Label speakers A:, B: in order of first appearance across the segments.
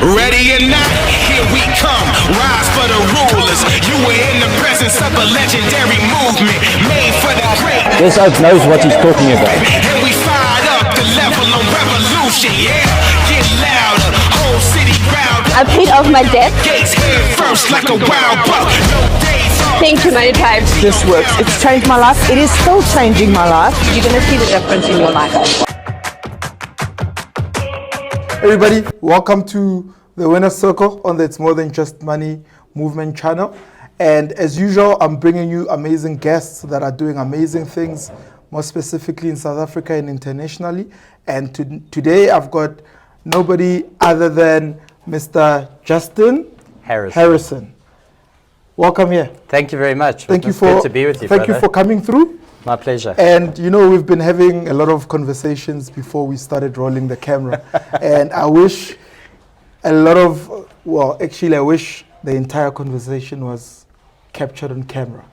A: Ready or not, here we come. Rise for the rulers. You were in the presence of a legendary movement made for the great.
B: This oak knows what he's talking about.
A: And we fired up the level of revolution, yeah? Get louder, whole city crowd.
C: I paid off my debt.
A: Gates head first like a wild buck. No days off.
C: Thank you many times.
D: This works. It's changed my life. It is still changing my life.
C: You're going to see the difference in your life.
E: Everybody, welcome to the Winner's Circle on the It's More Than Just Money movement channel. And as usual, I'm bringing you amazing guests that are doing amazing things, more specifically in South Africa and internationally. And today I've got nobody other than Mr. Justin Harrison. Welcome here.
F: Thank you very much.
E: Thank you
F: It's
E: for
F: good to be with you,
E: Thank
F: brother.
E: you for coming through.
F: My pleasure.
E: And you know, we've been having a lot of conversations before we started rolling the camera. And I wish I wish the entire conversation was captured on camera.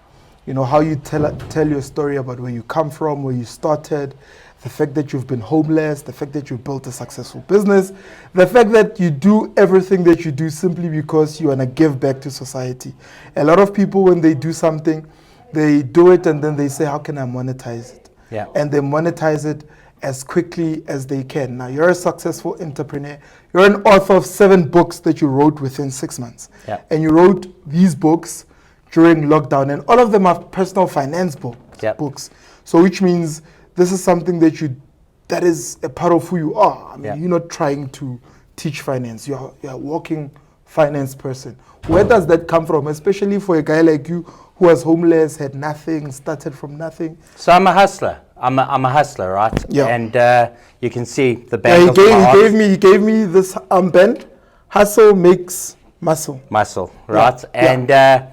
E: You know, how you tell your story about where you come from, where you started, the fact that you've been homeless, the fact that you built a successful business, the fact that you do everything that you do simply because you want to give back to society. A lot of people, when they do something, they do it and then they say, how can I monetize it?
F: Yeah.
E: And they monetize it as quickly as they can. Now, you're a successful entrepreneur. You're an author of 7 books that you wrote within 6 months.
F: Yeah.
E: And you wrote these books during lockdown, and all of them are personal finance books. So which means this is something that is a part of who you are. I mean, you're not trying to teach finance. You're a walking finance person. Where does that come from, especially for a guy like you who was homeless, had nothing, started from nothing?
F: So I'm a hustler. I'm a hustler, right?
E: Yeah.
F: And you can see the band
E: He gave me this armband. Hustle makes muscle.
F: Right?
E: Yeah.
F: And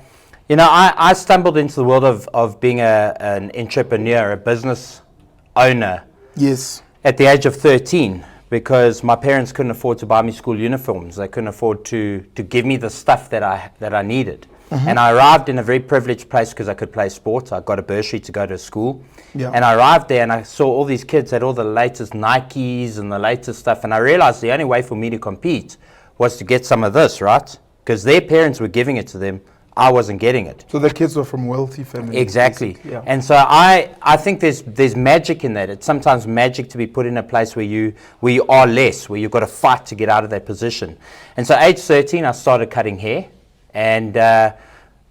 F: you know, I stumbled into the world of being an entrepreneur, a business owner.
E: Yes.
F: At the age of 13, because my parents couldn't afford to buy me school uniforms. They couldn't afford to give me the stuff that I needed. Mm-hmm. And I arrived in a very privileged place because I could play sports. I got a bursary to go to school.
E: Yeah.
F: And I arrived there and I saw all these kids had all the latest Nikes and the latest stuff. And I realized the only way for me to compete was to get some of this, right? Because their parents were giving it to them. I wasn't getting it.
E: So the kids were from wealthy families.
F: Exactly.
E: Yeah.
F: And so I think there's magic in that. It's sometimes magic to be put in a place where you are less, where you've got to fight to get out of that position. And so age 13, I started cutting hair. And,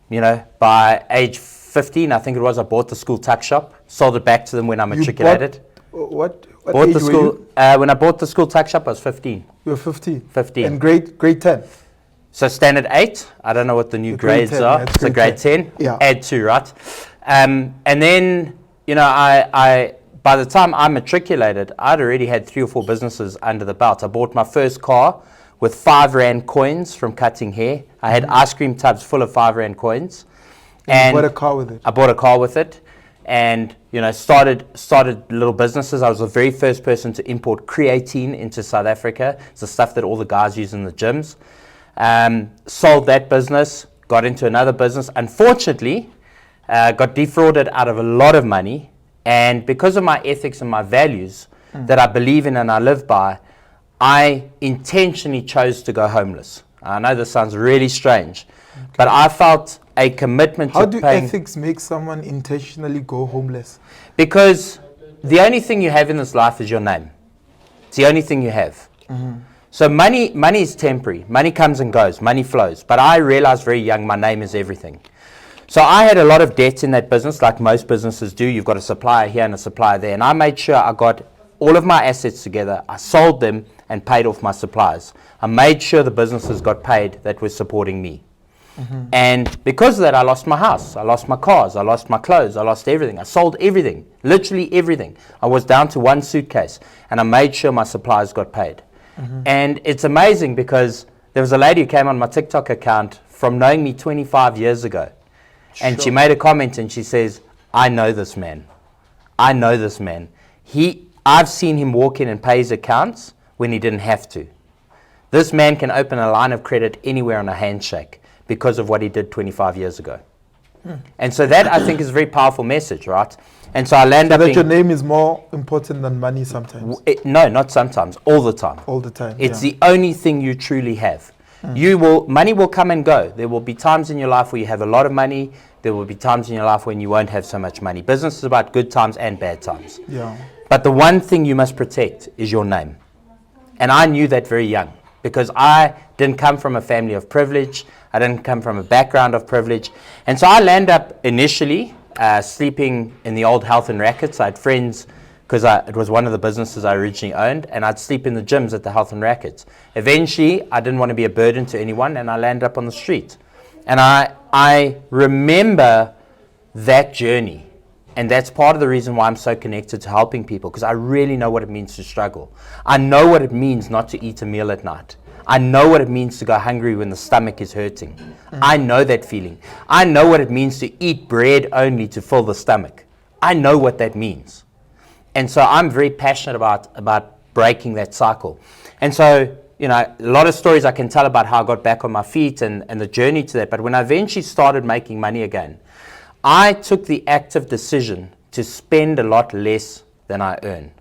F: you know, by age 15, I think it was, I bought the school tuck shop, sold it back to them when I matriculated.
E: What
F: Bought
E: age
F: the school,
E: were you?
F: when I bought the school tuck shop, I was 15.
E: You were 15.
F: 15.
E: And grade 10.
F: So standard 8, I don't know what the new grades
E: grade 10,
F: are.
E: yeah, it's
F: So grade 10,
E: Yeah.
F: add 2, right? And then, you know, I by the time I matriculated, I'd already had 3 or 4 businesses under the belt. I bought my first car with 5 Rand coins from cutting hair. I had ice cream tubs full of 5 Rand coins.
E: And you bought a car with it.
F: I bought a car with it. And, you know, started little businesses. I was the very first person to import creatine into South Africa. It's the stuff that all the guys use in the gyms. Sold that business, got into another business. Unfortunately, got defrauded out of a lot of money. And because of my ethics and my values that I believe in and I live by, I intentionally chose to go homeless. I know this sounds really strange, but I felt a commitment
E: How
F: to
E: do
F: paying...
E: ethics make someone intentionally go homeless?
F: Because the only thing you have in this life is your name. It's the only thing you have. Mm-hmm. So money is temporary. Money comes and goes. Money flows. But I realized very young my name is everything. So I had a lot of debt in that business, like most businesses do. You've got a supplier here and a supplier there. And I made sure I got all of my assets together. I sold them and paid off my suppliers. I made sure the businesses got paid that were supporting me. Mm-hmm. And because of that, I lost my house. I lost my cars. I lost my clothes. I lost everything. I sold everything, literally everything. I was down to 1 suitcase. And I made sure my suppliers got paid. Mm-hmm. And it's amazing because there was a lady who came on my TikTok account from knowing me 25 years ago. And she made a comment and she says, I know this man. I know this man. I've seen him walk in and pay his accounts when he didn't have to. This man can open a line of credit anywhere on a handshake because of what he did 25 years ago. And so that, I think, is a very powerful message, right? And so I land up
E: That
F: being,
E: your name is more important than money sometimes.
F: no, not sometimes, all the time.
E: All the time.
F: It's
E: yeah.
F: the only thing you truly have. Money will come and go. There will be times in your life where you have a lot of money. There will be times in your life when you won't have so much money. Business is about good times and bad times.
E: Yeah.
F: But the one thing you must protect is your name. And I knew that very young because I didn't come from a family of privilege. I didn't come from a background of privilege. And so I landed up initially sleeping in the old Health and Rackets. I had friends because it was one of the businesses I originally owned, and I'd sleep in the gyms at the Health and Rackets. Eventually, I didn't want to be a burden to anyone, and I landed up on the street. And I remember that journey, and that's part of the reason why I'm so connected to helping people, because I really know what it means to struggle. I know what it means not to eat a meal at night. I know what it means to go hungry when the stomach is hurting. I know that feeling. I know what it means to eat bread only to fill the stomach. I know what that means. And so I'm very passionate about breaking that cycle. And so, you know, a lot of stories I can tell about how I got back on my feet and the journey to that. But when I eventually started making money again, I took the active decision to spend a lot less than I earn.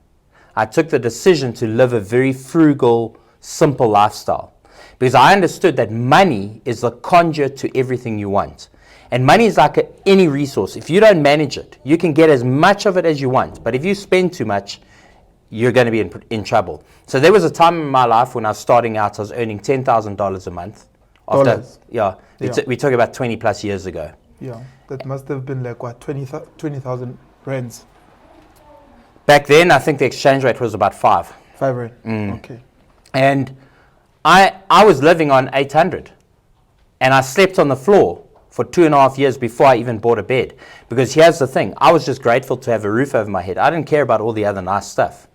F: I took the decision to live a very frugal, simple lifestyle, because I understood that money is the conduit to everything you want. And money is like any resource. If you don't manage it, you can get as much of it as you want. But if you spend too much, you're going to be in trouble. So there was a time in my life when I was starting out, I was earning $10,000 a month.
E: Dollars?
F: Yeah.
E: Yeah.
F: We talk about 20 plus years ago.
E: Yeah. That must have been like, what, 20,000 rands?
F: Back then, I think the exchange rate was about 5.
E: 5 rand. Okay.
F: And I was living on 800. And I slept on the floor for 2.5 years before I even bought a bed. Because here's the thing, I was just grateful to have a roof over my head. I didn't care about all the other nice stuff.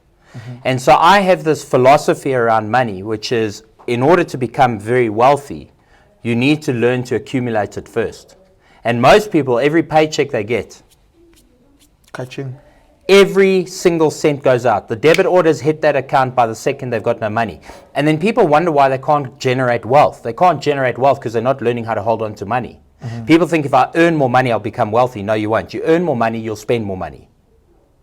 F: And so I have this philosophy around money, which is in order to become very wealthy, you need to learn to accumulate it first. And most people, every paycheck they get,
E: Catching.
F: every single cent goes out. The debit orders hit that account by the second they've got no money. And then people wonder why they can't generate wealth. They can't generate wealth because they're not learning how to hold on to money. People think if I earn more money, I'll become wealthy. No, you won't. You earn more money, you'll spend more money.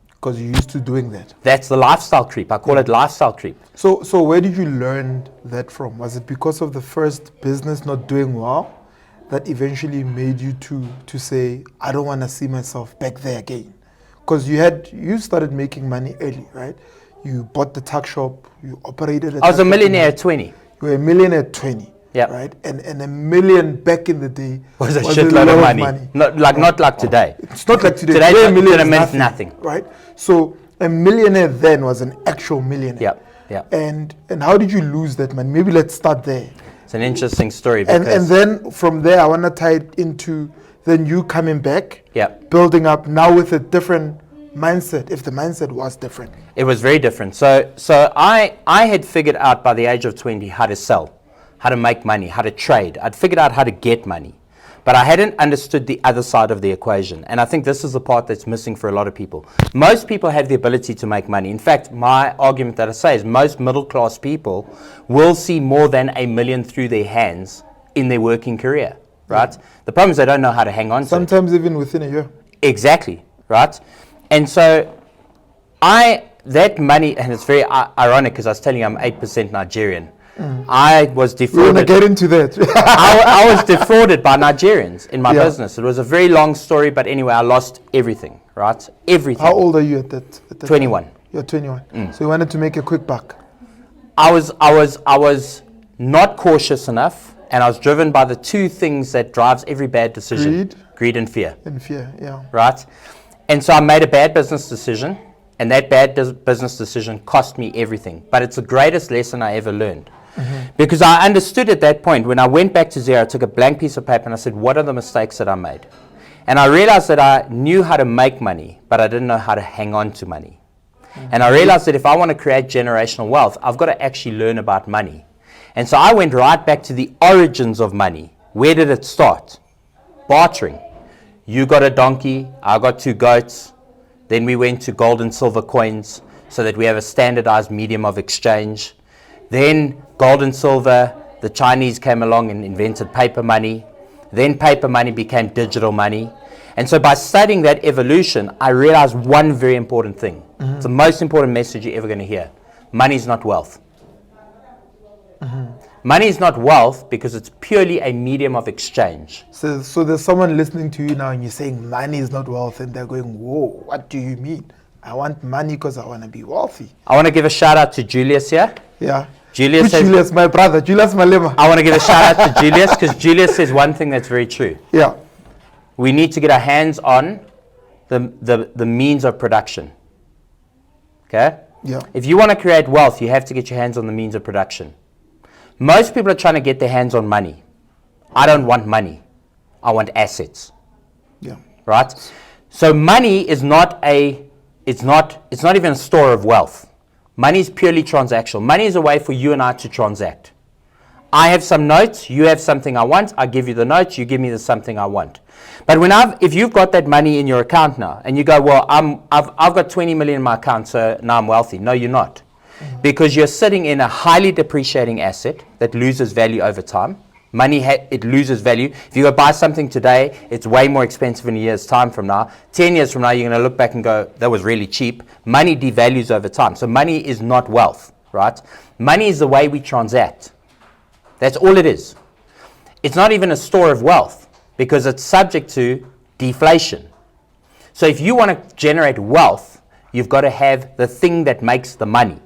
E: Because you're used to doing that.
F: That's the lifestyle creep. I call it lifestyle creep.
E: So where did you learn that from? Was it because of the first business not doing well that eventually made you to say, I don't want to see myself back there again? Because you started making money early, right? You bought the tuck shop, you operated.
F: I was a millionaire at 20.
E: You were a millionaire at 20.
F: Yep.
E: Right? And $1 million back in the day
F: Was a
E: lot
F: shitload of
E: of
F: money. Not like today.
E: It's not like today.
F: Today,
E: $1 million
F: it
E: is
F: meant nothing.
E: Right? So a millionaire then was an actual millionaire.
F: Yep.
E: And how did you lose that money? Maybe let's start there.
F: It's an interesting story.
E: And
F: Because
E: then from there, I want to tie it into then you coming back,
F: Yep.
E: building up now with a different mindset, if the mindset was different.
F: It was very different. So I had figured out by the age of 20 how to sell, how to make money, how to trade. I'd figured out how to get money. But I hadn't understood the other side of the equation. And I think this is the part that's missing for a lot of people. Most people have the ability to make money. In fact, my argument that I say is most middle class people will see more than $1 million through their hands in their working career, right? The problem is they don't know how to hang on to it.
E: Sometimes even within a year.
F: Exactly, right? And so that money, and it's very ironic because I was telling you I'm 8% Nigerian. I was
E: We're going to
F: defrauded.
E: get into that.
F: I was defrauded by Nigerians in my
E: Yeah.
F: business. It was a very long story, but anyway, I lost everything, right? Everything.
E: How old are you at that?
F: 21.
E: Time? You're 21. So you wanted to make a quick buck.
F: I was not cautious enough, and I was driven by the two things that drives every bad decision. Greed and fear.
E: In fear, yeah.
F: Right? And so I made a bad business decision, and that bad business decision cost me everything. But it's the greatest lesson I ever learned. Because I understood at that point, when I went back to zero, I took a blank piece of paper and I said, what are the mistakes that I made? And I realized that I knew how to make money, but I didn't know how to hang on to money. And I realized that if I want to create generational wealth, I've got to actually learn about money. And so I went right back to the origins of money. Where did it start? Bartering. You got a donkey, I got 2 goats. Then we went to gold and silver coins so that we have a standardized medium of exchange. Then gold and silver, the Chinese came along and invented paper money. Then paper money became digital money. And so by studying that evolution, I realized one very important thing. It's the most important message you're ever going to hear. Money is not wealth. Money is not wealth because it's purely a medium of exchange.
E: So there's someone listening to you now and you're saying money is not wealth, and they're going, whoa, what do you mean? I want money because I want to be wealthy.
F: I want to give a shout out to Julius here.
E: Yeah.
F: Julius
E: Which
F: says,
E: Julius, my brother, Julius Malema.
F: I want to give a shout out to Julius because Julius says one thing that's very true.
E: Yeah.
F: We need to get our hands on the means of production. Okay?
E: Yeah.
F: If you want to create wealth, you have to get your hands on the means of production. Most people are trying to get their hands on money. I don't want money. I want assets.
E: Yeah.
F: Right? So money is not it's not even a store of wealth. Money is purely transactional. Money is a way for you and I to transact. I have some notes, you have something I want, I give you the notes, you give me the something I want. But if you've got that money in your account now, and you go, well, I've got 20 million in my account, so now I'm wealthy. No, you're not. Because you're sitting in a highly depreciating asset that loses value over time. Money, it loses value. If you go buy something today, it's way more expensive in a year's time from now. 10 years from now, you're going to look back and go, that was really cheap. Money devalues over time. So money is not wealth, right? Money is the way we transact. That's all it is. It's not even a store of wealth because it's subject to deflation. So if you want to generate wealth, you've got to have the thing that makes the money.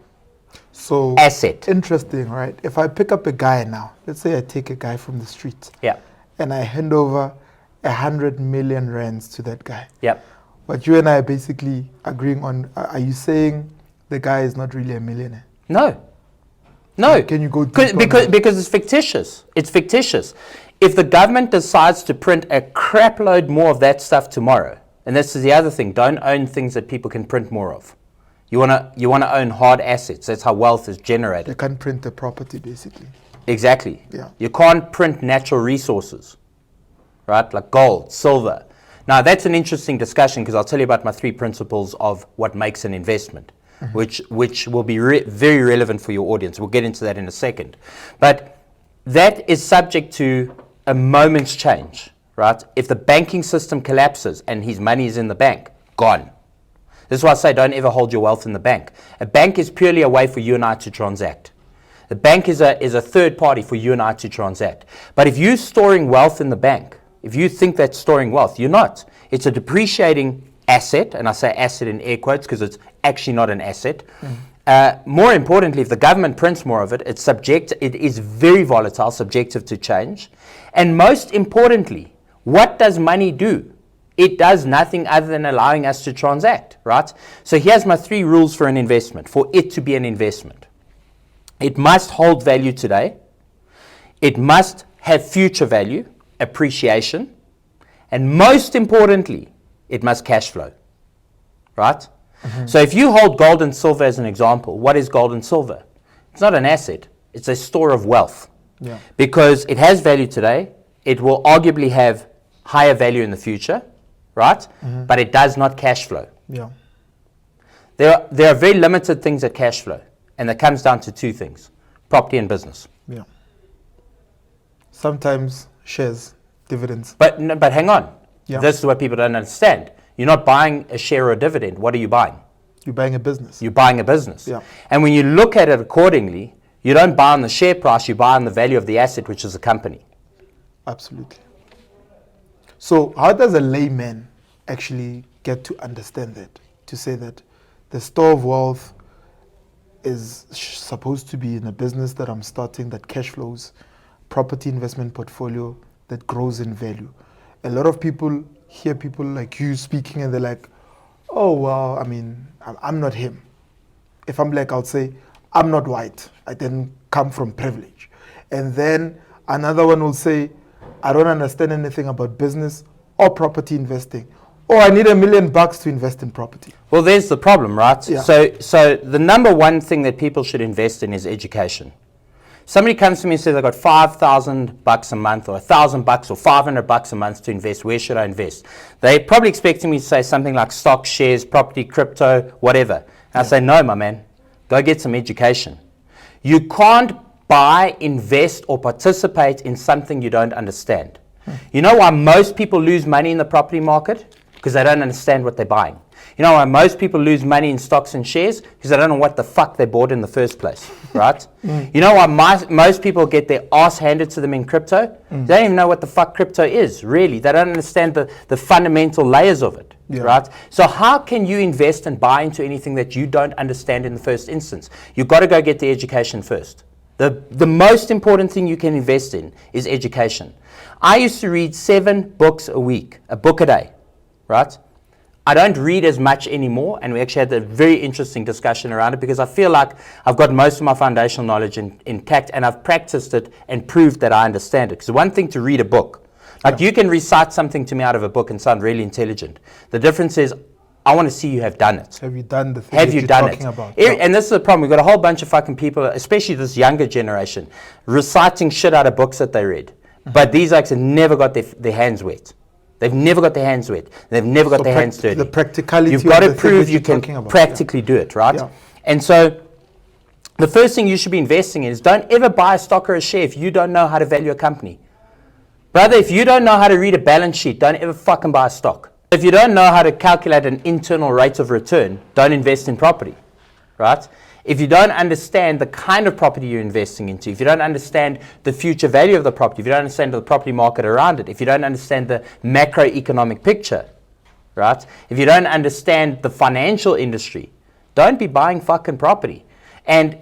E: So
F: asset.
E: Interesting, right? If I pick up a guy now, let's say I take a guy from the street,
F: Yeah.
E: and I hand over 100 million rands to that guy.
F: Yep.
E: What you and I are basically agreeing on, are you saying the guy is not really a millionaire?
F: No. No.
E: Can you go deep on
F: because it's fictitious. It's fictitious. If the government decides to print a crap load more of that stuff tomorrow, and this is the other thing, don't own things that people can print more of. You wanna own hard assets. That's how wealth is generated.
E: They can't print the property, basically.
F: Exactly.
E: Yeah.
F: You can't print natural resources, right? Like gold, silver. Now that's an interesting discussion because I'll tell you about my 3 principles of what makes an investment, which will be very relevant for your audience. We'll get into that in a second. But that is subject to a moment's change, right? If the banking system collapses and his money is in the bank, gone. This is why I say don't ever hold your wealth in the bank. A bank is purely a way for you and I to transact. The bank is a third party for you and I to transact. But if you're storing wealth in the bank, if you think that's storing wealth, you're not. It's a depreciating asset, and I say asset in air quotes because it's actually not an asset. More importantly, if the government prints more of it, it is very volatile, subjective to change. And most importantly, what does money do? It does nothing other than allowing us to transact, right? So here's my 3 rules for an investment, for it to be an investment. It must hold value today. It must have future value, appreciation. And most importantly, it must cash flow, right? So if you hold gold and silver as an example, what is gold and silver? It's not an asset. It's a store of wealth.
E: Yeah.
F: Because it has value today. It will arguably have higher value in the future, right? But it does not cash flow.
E: Yeah.
F: There are very limited things that cash flow, and that comes down to 2 things, property and business.
E: Yeah. Sometimes shares, dividends.
F: But hang on.
E: Yeah.
F: This is what people don't understand. You're not buying a share or a dividend. What are you buying?
E: You're buying a business.
F: You're buying a business.
E: Yeah.
F: And when you look at it accordingly, you don't buy on the share price, you buy on the value of the asset, which is a company.
E: Absolutely. So how does a layman actually get to understand that? To say that the store of wealth is supposed to be in a business that I'm starting that cash flows, property investment portfolio that grows in value. A lot of people hear people like you speaking and they're like, oh, well, I mean, I'm not him. If I'm black, I'll say, I'm not white. I didn't come from privilege. And then another one will say, I don't understand anything about business or property investing. Or I need $1 million to invest in property.
F: Well, there's the problem, right?
E: Yeah.
F: So the number one thing that people should invest in is education. Somebody comes to me and says, I've got $5,000 a month or $1,000 or $500 a month to invest. Where should I invest? They're probably expecting me to say something like stock, shares, property, crypto, whatever. And I say, no, my man, go get some education. You can't buy, invest, or participate in something you don't understand. You know why most people lose money in the property market? Because they don't understand what they're buying. You know why most people lose money in stocks and shares? Because they don't know what the fuck they bought in the first place, right? You know why most people get their ass handed to them in crypto? They don't even know what the fuck crypto is, really. They don't understand the fundamental layers of it, right? So how can you invest and buy into anything that you don't understand in the first instance? You've got to go get the education first. The most important thing you can invest in is education. I used to read 7 books a week, a book a day, right? I don't read as much anymore, and we actually had a very interesting discussion around it because I feel like I've got most of my foundational knowledge intact, and I've practiced it and proved that I understand it. Because one thing to read a book, like you can recite something to me out of a book and sound really intelligent. The difference is I want to see you have done it.
E: Have you done the thing
F: Have
E: that
F: you
E: you're
F: done
E: talking
F: it?
E: about?
F: And this is the problem. We've got a whole bunch of fucking people, especially this younger generation, reciting shit out of books that they read. But these acts have never got their hands wet. They've never got their hands wet. They've never got their hands dirty.
E: The practicality
F: You've got
E: of
F: to
E: the
F: prove
E: thing
F: you
E: that you're
F: can
E: talking about.
F: practically do it, right?
E: Yeah.
F: And so the first thing you should be investing in is don't ever buy a stock or a share if you don't know how to value a company. Brother, if you don't know how to read a balance sheet, don't ever fucking buy a stock. If you don't know how to calculate an internal rate of return, don't invest in property, right? If you don't understand the kind of property you're investing into, if you don't understand the future value of the property, if you don't understand the property market around it, if you don't understand the macroeconomic picture, right? If you don't understand the financial industry, don't be buying fucking property. And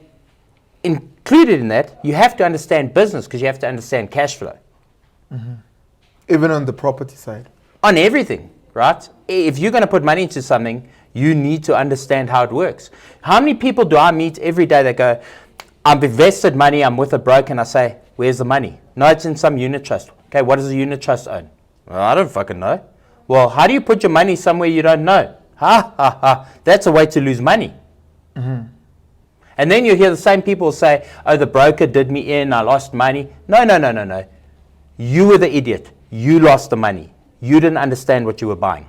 F: included in that, you have to understand business because you have to understand cash flow.
E: Even on the property side.
F: On everything, right? If you're going to put money into something, you need to understand how it works. How many people do I meet every day that go, I've invested money, I'm with a broker, and I say, where's the money? No, it's in some unit trust. Okay, what does a unit trust own? Well, I don't fucking know. Well, how do you put your money somewhere you don't know? Ha, ha, ha. That's a way to lose money. And then you hear the same people say, oh, the broker did me in, I lost money. No. You were the idiot. You lost the money. You didn't understand what you were buying.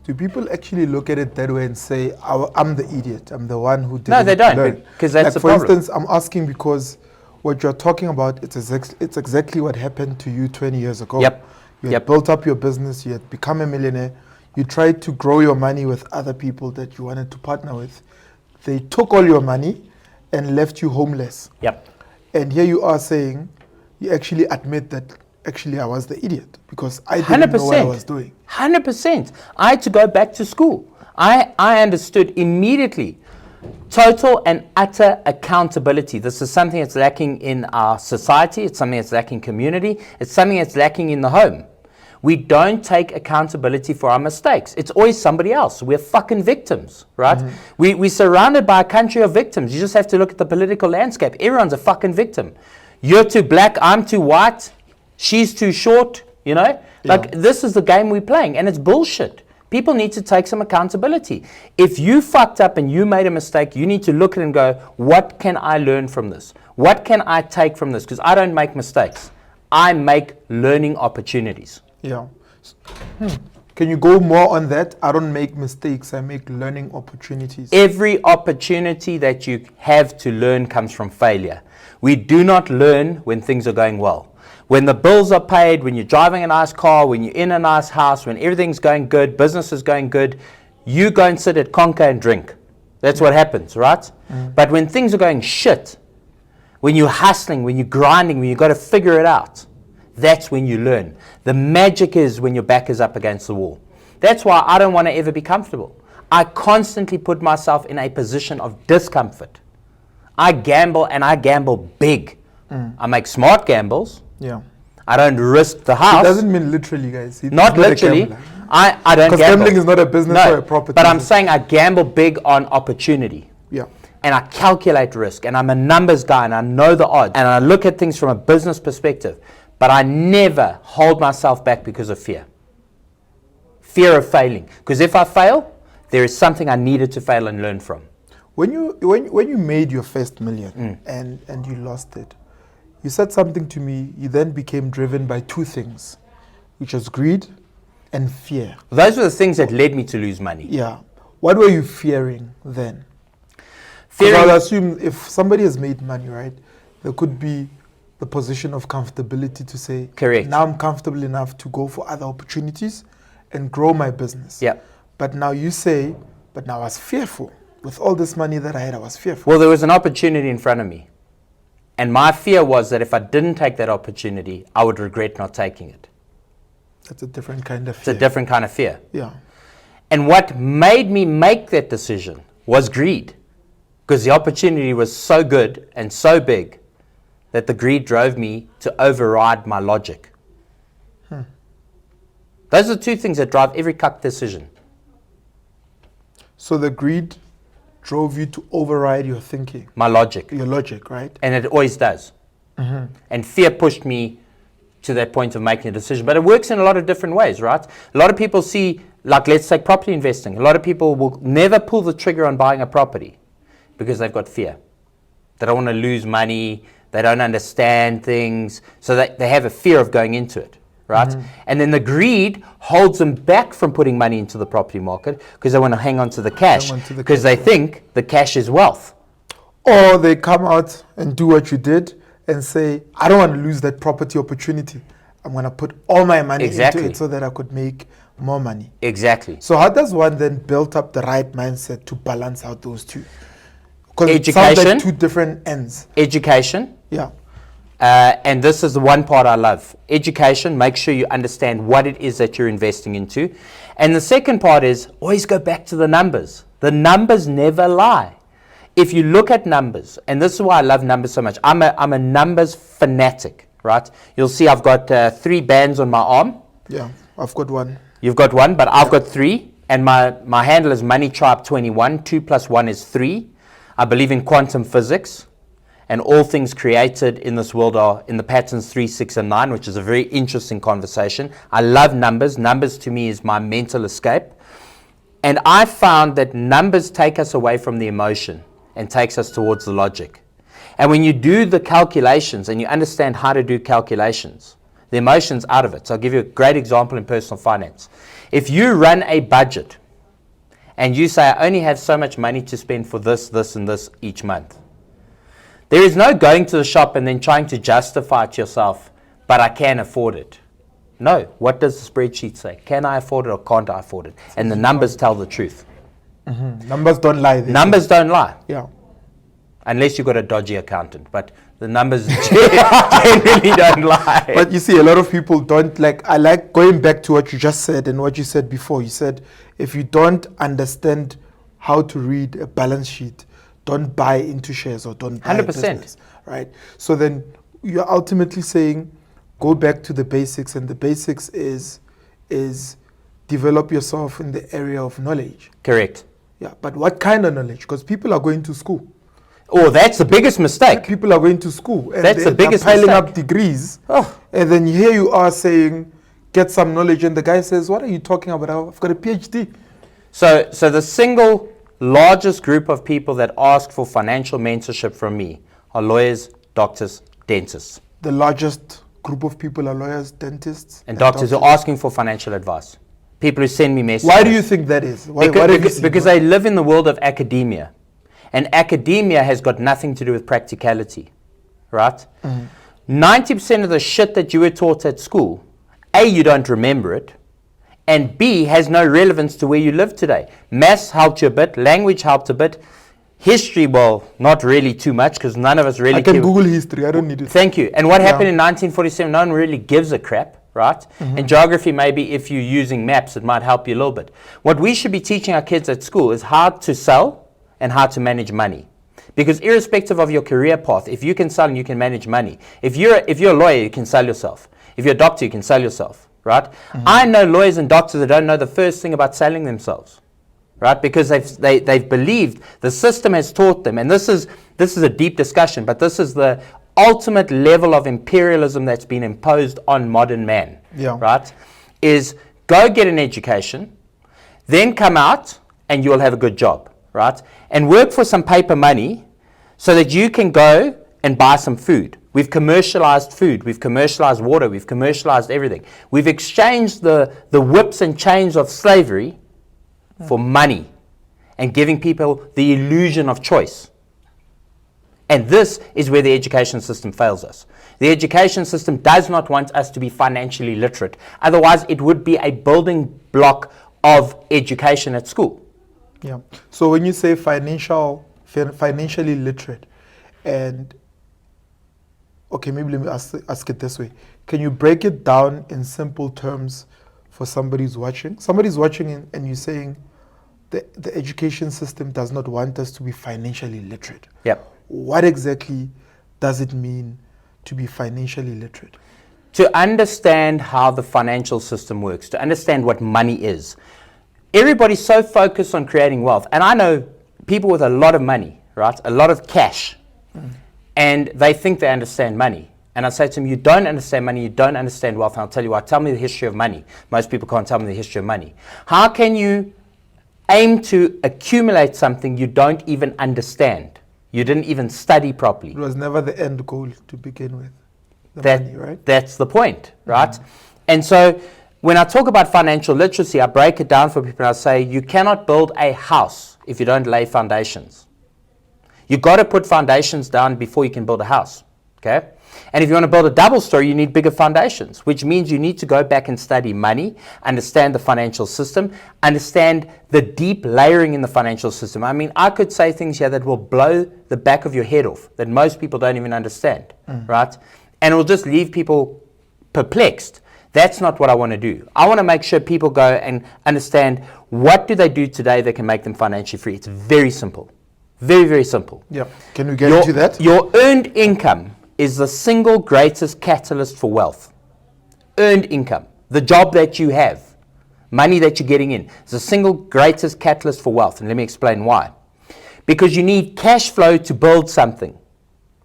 E: Do people actually look at it that way and say, I'm the idiot, I'm the one who didn't
F: No, they don't,
E: learn?
F: because that's
E: like
F: the
E: for
F: problem.
E: instance, I'm asking because what you're talking about, it's exactly what happened to you 20 years ago.
F: Yep.
E: You had built up your business, you had become a millionaire, you tried to grow your money with other people that you wanted to partner with. They took all your money and left you homeless.
F: Yep.
E: And here you are saying, you actually admit that actually I was the idiot because I didn't know what I was doing.
F: 100%. I had to go back to school. I understood immediately total and utter accountability. This is something that's lacking in our society. It's something that's lacking in community. It's something that's lacking in the home. We don't take accountability for our mistakes. It's always somebody else. We're fucking victims, right? We're surrounded by a country of victims. You just have to look at the political landscape. Everyone's a fucking victim. You're too black, I'm too white, she's too short, you know? Like, this is the game we're playing, and it's bullshit. People need to take some accountability. If you fucked up and you made a mistake, you need to look at it and go, what can I learn from this? What can I take from this? Because I don't make mistakes. I make learning opportunities.
E: Yeah. Can you go more on that? I don't make mistakes, I make learning opportunities.
F: Every opportunity that you have to learn comes from failure. We do not learn when things are going well. When the bills are paid, when you're driving a nice car, when you're in a nice house, when everything's going good, business is going good, you go and sit at Conker and drink. That's what happens, right? But when things are going shit, when you're hustling, when you're grinding, when you've got to figure it out, that's when you learn. The magic is when your back is up against the wall. That's why I don't want to ever be comfortable. I constantly put myself in a position of discomfort. I gamble, and I gamble big. I make smart gambles.
E: Yeah.
F: I don't risk the house.
E: It doesn't mean literally, guys. It's
F: Not
E: a
F: literally.
E: gambler.
F: I don't gamble.
E: Because gambling is not a business or a property.
F: But I'm saying I gamble big on opportunity.
E: Yeah.
F: And I calculate risk, and I'm a numbers guy, and I know the odds, and I look at things from a business perspective. But I never hold myself back because of fear. Fear of failing. Because if I fail, there is something I needed to fail and learn from.
E: When you made your first million and you lost it, you said something to me. You then became driven by two things, which was greed and fear.
F: Those were the things that led me to lose money.
E: Yeah. What were you fearing then?
F: Fearing-
E: Because I'll assume if somebody has made money, right, there could be the position of comfortability to say,
F: Correct.
E: now I'm comfortable enough to go for other opportunities and grow my business.
F: Yeah.
E: But now you say, but now I was fearful. With all this money that I had, I was fearful.
F: Well, there was an opportunity in front of me. And my fear was that if I didn't take that opportunity, I would regret not taking it.
E: That's a different kind of
F: It's
E: fear.
F: a different kind of fear.
E: Yeah.
F: And what made me make that decision was greed. Because the opportunity was so good and so big that the greed drove me to override my logic. Those are the two things that drive every cuck decision.
E: So the greed drove you to override your thinking,
F: My logic.
E: your logic, right?
F: And it always does. And fear pushed me to that point of making a decision. But it works in a lot of different ways, right? A lot of people see, like let's say property investing. A lot of people will never pull the trigger on buying a property because they've got fear. They don't want to lose money. They don't understand things. So they have a fear of going into it, right? And then the greed holds them back from putting money into the property market because they want to hang on to the cash
E: Hang on to the
F: because
E: cash,
F: they think the cash is wealth.
E: Or they come out and do what you did and say, I don't want to lose that property opportunity. I'm going to put all my money
F: Exactly.
E: into it so that I could make more money.
F: Exactly.
E: So how does one then build up the right mindset to balance out those two? Because it sounds
F: Education.
E: like two different ends.
F: Education.
E: Yeah.
F: And this is the one part I love. Education, make sure you understand what it is that you're investing into. And the second part is always go back to the numbers. The numbers never lie. If you look at numbers, and this is why I love numbers so much, I'm a numbers fanatic, right? You'll see I've got 3 bands on my arm.
E: Yeah. I've got one.
F: You've got 1, but I've got 3. And my handle is Money Tribe 21. 2 + 1 is 3. I believe in quantum physics. And all things created in this world are in the patterns 3, 6, and 9, which is a very interesting conversation. I love numbers. Numbers to me is my mental escape. And I found that numbers take us away from the emotion and takes us towards the logic. And when you do the calculations and you understand how to do calculations, the emotion's out of it. So I'll give you a great example in personal finance. If you run a budget and you say, I only have so much money to spend for this, this, and this each month, there is no going to the shop and then trying to justify to yourself, but I can afford it. No. What does the spreadsheet say? Can I afford it or can't I afford it? And the numbers tell the truth.
E: Numbers don't lie. they
F: Numbers don't lie,
E: say. Yeah.
F: unless you've got a dodgy accountant. But the numbers generally don't lie.
E: But you see, a lot of people don't like. I like going back to what you just said and what you said before. You said if you don't understand how to read a balance sheet, don't buy into shares or don't buy
F: 100%.
E: business, right? So then you're ultimately saying, go back to the basics, and the basics is develop yourself in the area of knowledge.
F: Correct.
E: Yeah, but what kind of knowledge? Because people are going to school.
F: Oh, that's the biggest mistake.
E: People are going to school and
F: That's the
E: they're
F: biggest
E: piling
F: mistake.
E: up degrees.
F: Oh.
E: And then here you are saying, get some knowledge, and the guy says, what are you talking about? I've got a PhD.
F: So the single largest group of people that ask for financial mentorship from me are lawyers, doctors, dentists.
E: The largest group of people are lawyers, dentists,
F: And doctors who are asking for financial advice. People who send me messages.
E: Why do you think that is? Why,
F: Because,
E: what have you
F: because,
E: seen?
F: because they live in the world of academia. And academia has got nothing to do with practicality, right? 90% of the shit that you were taught at school, A, you don't remember it, and B, has no relevance to where you live today. Maths helped you a bit, language helped a bit, history, well, not really too much, because none of us really
E: I can
F: care.
E: Google history. I don't need it.
F: Thank you. And what
E: Yeah.
F: happened in 1947, no one really gives a crap, right? And geography, maybe if you're using maps, it might help you a little bit. What we should be teaching our kids at school is how to sell and how to manage money. Because irrespective of your career path, if you can sell and you can manage money, if you're a lawyer, you can sell yourself. If you're a doctor, you can sell yourself, right? I know lawyers and doctors that don't know the first thing about selling themselves, right? Because they've believed, the system has taught them, and this is a deep discussion, but this is the ultimate level of imperialism that's been imposed on modern man,
E: Yeah.
F: right? Is go get an education, then come out and you'll have a good job, right? And work for some paper money so that you can go and buy some food. We've commercialized food, we've commercialized water, we've commercialized everything. We've exchanged the whips and chains of slavery for money and giving people the illusion of choice. And this is where the education system fails us. The education system does not want us to be financially literate. Otherwise, it would be a building block of education at school.
E: Yeah. So when you say financially literate, and okay, maybe let me ask it this way: can you break it down in simple terms for somebody who's watching? Somebody's watching and you're saying the education system does not want us to be financially literate.
F: Yep.
E: What exactly does it mean to be financially literate?
F: To understand how the financial system works, to understand what money is. Everybody's so focused on creating wealth. And I know people with a lot of money, right? A lot of cash. And they think they understand money. And I say to them, you don't understand money, you don't understand wealth. And I'll tell you why. Tell me the history of money. Most people can't tell me the history of money. How can you aim to accumulate something you don't even understand? You didn't even study properly.
E: It was never the end goal to begin with. The money, right?
F: That's the point, right? And so when I talk about financial literacy, I break it down for people and I say, you cannot build a house if you don't lay foundations. You've got to put foundations down before you can build a house, okay? And if you want to build a double story, you need bigger foundations, which means you need to go back and study money, understand the financial system, understand the deep layering in the financial system. I mean, I could say things here that will blow the back of your head off, that most people don't even understand, right? And it will just leave people perplexed. That's not what I want to do. I want to make sure people go and understand what do they do today that can make them financially free. It's very simple. Very, very simple.
E: Yeah. Can we get into that?
F: Your earned income is the single greatest catalyst for wealth. Earned income, the job that you have, money that you're getting in, is the single greatest catalyst for wealth. And let me explain why. Because you need cash flow to build something,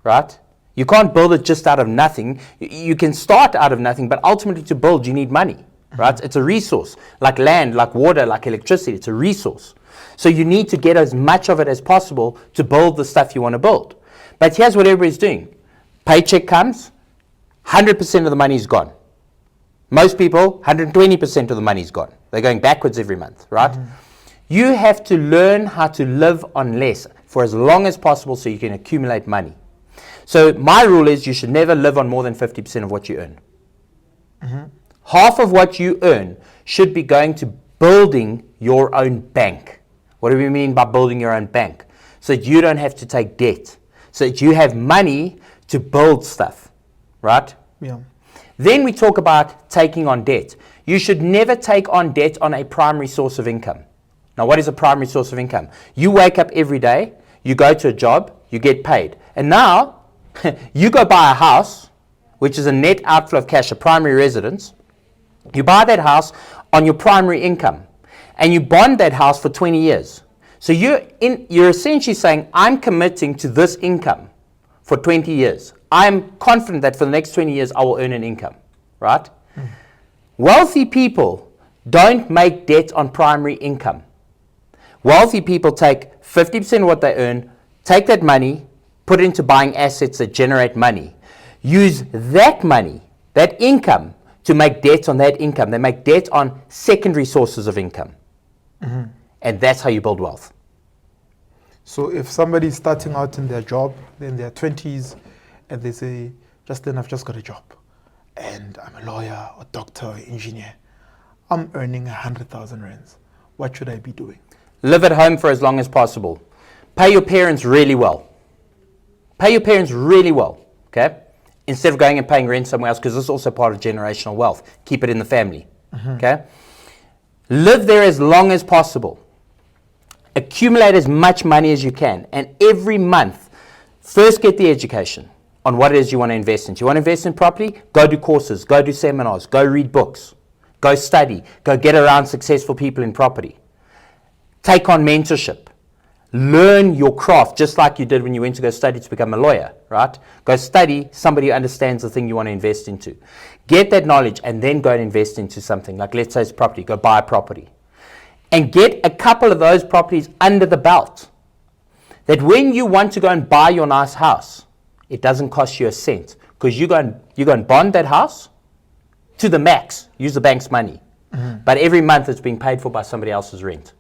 F: right? You can't build it just out of nothing. You can start out of nothing, but ultimately to build, you need money, right? It's a resource, like land, like water, like electricity. It's a resource. So you need to get as much of it as possible to build the stuff you want to build. But here's what everybody's doing. Paycheck comes, 100% of the money is gone. Most people, 120% of the money is gone. They're going backwards every month, right? You have to learn how to live on less for as long as possible so you can accumulate money. So my rule is you should never live on more than 50% of what you earn. Half of what you earn should be going to building your own bank. What do we mean by building your own bank? So that you don't have to take debt. So that you have money to build stuff, right?
E: Yeah.
F: Then we talk about taking on debt. You should never take on debt on a primary source of income. Now, what is a primary source of income? You wake up every day, you go to a job, you get paid. And now, you go buy a house, which is a net outflow of cash, a primary residence. You buy that house on your primary income, and you bond that house for 20 years. So you're essentially saying, I'm committing to this income for 20 years. I'm confident that for the next 20 years, I will earn an income, right? Wealthy people don't make debt on primary income. Wealthy people take 50% of what they earn, take that money, put it into buying assets that generate money. Use that money, that income, to make debt on that income. They make debt on secondary sources of income. And that's how you build wealth.
E: So if somebody's starting out in their job, they're in their 20s, and they say, Justin, I've just got a job, and I'm a lawyer, or doctor, or engineer. I'm earning 100,000 rands. What should I be doing?
F: Live at home for as long as possible. Pay your parents really well. Pay your parents really well, okay? Instead of going and paying rent somewhere else, because this is also part of generational wealth. Keep it in the family, okay? Live there as long as possible. Accumulate as much money as you can. And every month, first get the education on what it is you want to invest in. Do you want to invest in property? Go do courses, go do seminars, go read books, go study, go get around successful people in property. Take on mentorship. Learn your craft just like you did when you went to go study to become a lawyer, right? Go study somebody who understands the thing you want to invest into. Get that knowledge and then go and invest into something. Like let's say it's property, go buy a property. And get a couple of those properties under the belt. That when you want to go and buy your nice house, it doesn't cost you a cent. Because you go and bond that house to the max. Use the bank's money. But every month it's being paid for by somebody else's rent.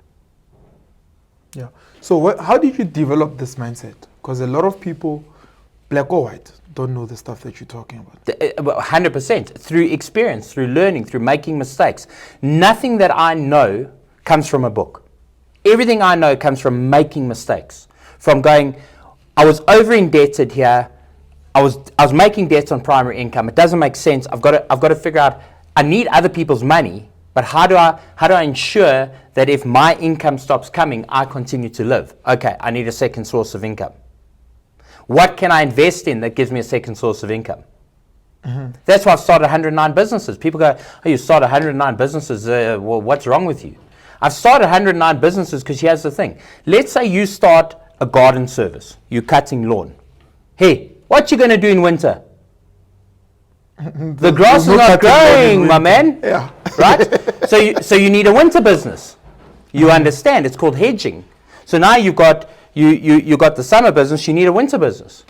E: Yeah. So how did you develop this mindset? Because a lot of people black or white, don't know the stuff that you're talking about.
F: 100%. Through experience, through learning, through making mistakes. Nothing that I know comes from a book. Everything I know comes from making mistakes. From going, I was over indebted here. I was making debts on primary income. It doesn't make sense. I've got to figure out, I need other people's money, but how do I ensure that if my income stops coming, I continue to live? Okay, I need a second source of income. What can I invest in that gives me a second source of income? That's why I've started 109 businesses. People go, oh, you started 109 businesses, well, what's wrong with you? I've started 109 businesses because here's the thing. Let's say you start a garden service. You're cutting lawn. Hey, what you going to do in winter? The grass is not growing, my man.
E: Yeah.
F: Right? So you need a winter business. You understand? It's called hedging. So now you've got you got the summer business. You need a winter business,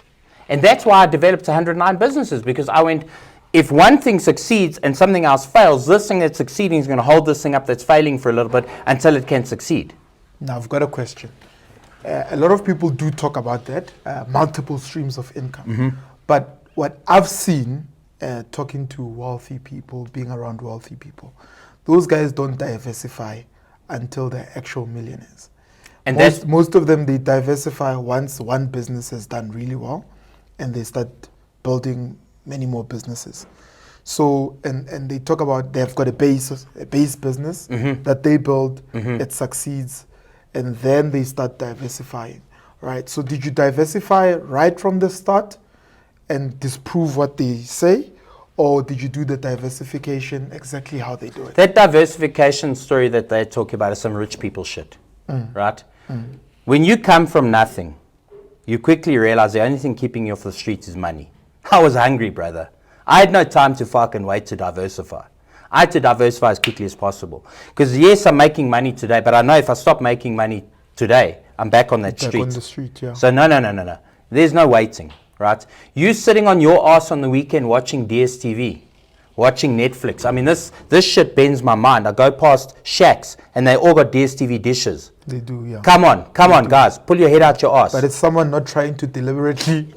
F: and that's why I developed 109 businesses, because I went, if one thing succeeds and something else fails, this thing that's succeeding is going to hold this thing up that's failing for a little bit until it can succeed.
E: Now I've got a question. A lot of people do talk about that, multiple streams of income. But what I've seen, talking to wealthy people, being around wealthy people, those guys don't diversify until they're actual millionaires. And most of them, they diversify once one business has done really well, and they start building many more businesses. So, and they talk about they've got a base business that they build, it succeeds, and then they start diversifying, right? So did you diversify right from the start and disprove what they say, or did you do the diversification exactly how they do it?
F: That diversification story that they're talking about is some rich people shit, right? When you come from nothing, you quickly realize the only thing keeping you off the streets is money. I was hungry, brother. I had no time to fucking wait to diversify. I had to diversify as quickly as possible. Because yes, I'm making money today, but I know if I stop making money today, I'm back on that street.
E: On the street, yeah.
F: So no. There's no waiting, right? You sitting on your ass on the weekend watching DSTV, watching Netflix. I mean, this shit bends my mind. I go past shacks and they all got DSTV dishes.
E: They do, yeah.
F: Come on, guys. Pull your head out your ass.
E: But it's someone not trying to deliberately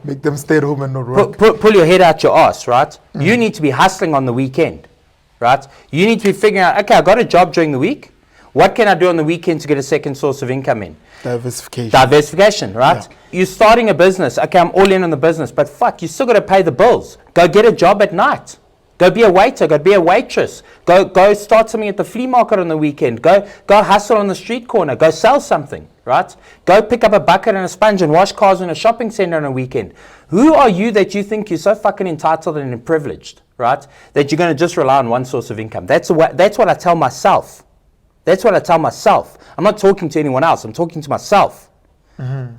E: make them stay at home and not work.
F: Pull your head out your ass, right? You need to be hustling on the weekend, right? You need to be figuring out, okay, I got a job during the week. What can I do on the weekend to get a second source of income in? Diversification, right? Yeah. You're starting a business. Okay, I'm all in on the business, but fuck, you still got to pay the bills. Go get a job at night. Go be a waiter, go be a waitress. Go start something at the flea market on the weekend. Go hustle on the street corner. Go sell something, right? Go pick up a bucket and a sponge and wash cars in a shopping center on a weekend. Who are you that you think you're so fucking entitled and privileged, right? That you're going to just rely on one source of income. That's what I tell myself. That's what I tell myself. I'm not talking to anyone else. I'm talking to myself.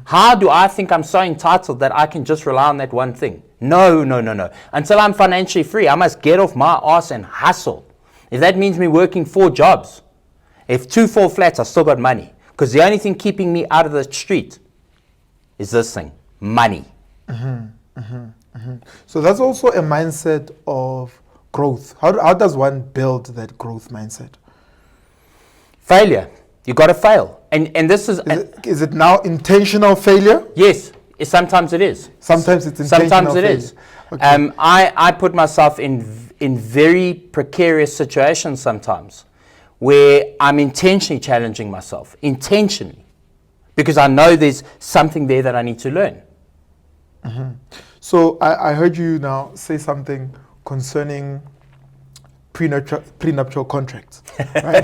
F: How do I think I'm so entitled that I can just rely on that one thing? No. Until I'm financially free, I must get off my ass and hustle. If that means me working 4 jobs, if 2 fall flats, I still got money. Because the only thing keeping me out of the street is this thing, money.
E: So that's also a mindset of growth. How does one build that growth mindset?
F: Failure. You got to fail. And this is...
E: Is it now intentional failure?
F: Yes. Sometimes it is.
E: Sometimes it's intentional
F: Sometimes it
E: failure.
F: is.
E: Okay.
F: I put myself in very precarious situations sometimes where I'm intentionally challenging myself. Intentionally. Because I know there's something there that I need to learn.
E: So I heard you now say something concerning prenuptial contracts. Right?